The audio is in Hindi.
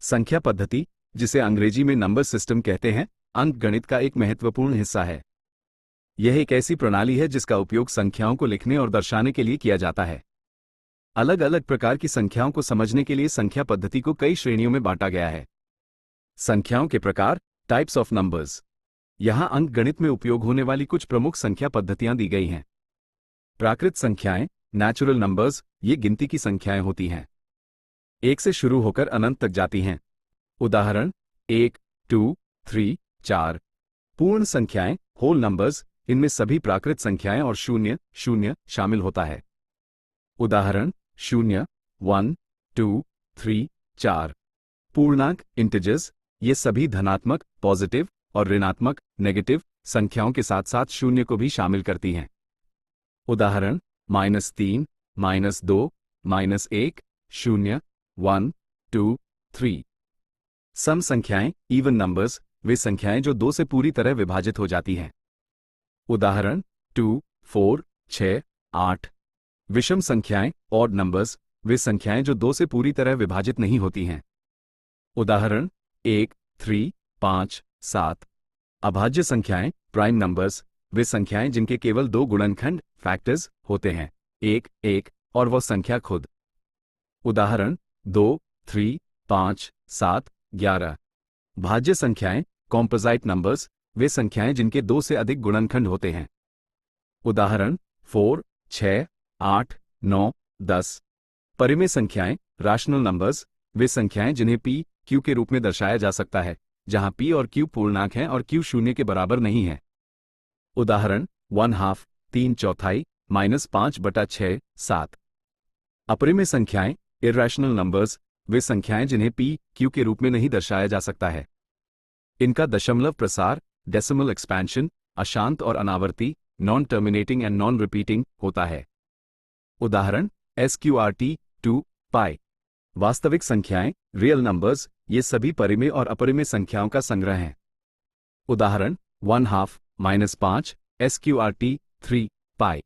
संख्या पद्धति, जिसे अंग्रेजी में नंबर सिस्टम कहते हैं, अंकगणित का एक महत्वपूर्ण हिस्सा है। यह एक ऐसी प्रणाली है जिसका उपयोग संख्याओं को लिखने और दर्शाने के लिए किया जाता है। अलग अलग प्रकार की संख्याओं को समझने के लिए संख्या पद्धति को कई श्रेणियों में बांटा गया है। संख्याओं के प्रकार, टाइप्स ऑफ नंबर्स। यहां अंकगणित में उपयोग होने वाली कुछ प्रमुख संख्या पद्धतियां दी गई हैं। प्राकृत संख्याएं, नेचुरल नंबर्स, ये गिनती की संख्याएं होती हैं। 1 से शुरू होकर अनंत तक जाती हैं। उदाहरण 1, 2, 3, 4। पूर्ण संख्याएं, होल नंबर्स, इनमें सभी प्राकृत संख्याएं और 0, 0 शामिल होता है। उदाहरण 0, 1, 2, 3, 4। पूर्णांक, इंटिजर्स, ये सभी धनात्मक, पॉजिटिव और ऋणात्मक, नेगेटिव संख्याओं के साथ साथ 0 को भी शामिल करती हैं। उदाहरण -3, -2, -1, 0, 1, 2, 3। सम संख्याएं, इवन नंबर्स, वे संख्याएं जो 2 से पूरी तरह विभाजित हो जाती हैं। उदाहरण 2, 4, 6, 8। विषम संख्याएं, ऑड नंबर्स, वे संख्याएं जो 2 से पूरी तरह विभाजित नहीं होती हैं। उदाहरण 1, 3, 5, 7। अभाज्य संख्याएं, प्राइम नंबर्स, वे संख्याएं जिनके केवल 2 गुणनखंड, फैक्टर्स, होते हैं, 1, 1 और वह संख्या खुद। उदाहरण 2, 3, 5, 7, 11। भाज्य संख्याएं, कॉम्पोजाइट नंबर्स, वे संख्याएं जिनके 2 से अधिक गुणनखंड होते हैं। उदाहरण 4, 6, 8, 9, 10। परिमेय संख्याएं, रैशनल नंबर्स, वे संख्याएं जिन्हें p, q के रूप में दर्शाया जा सकता है, जहां p और q पूर्णांक हैं और q 0 के बराबर नहीं है। उदाहरण 1/2, 3/4, -5/6, 7। अपरिमेय संख्याएं, इरैशनल नंबर्स, वे संख्याएं जिन्हें p, q के रूप में नहीं दर्शाया जा सकता है। इनका दशमलव प्रसार, डेसिमल एक्सपेंशन, अशांत और अनावर्ती, non terminating and non repeating होता है। उदाहरण SQRT 2 पाई। वास्तविक संख्याएं, रियल नंबर्स, ये सभी परिमेय और अपरिमेय संख्याओं का संग्रह हैं। उदाहरण 1/2, -5, SQRT 3 पाई।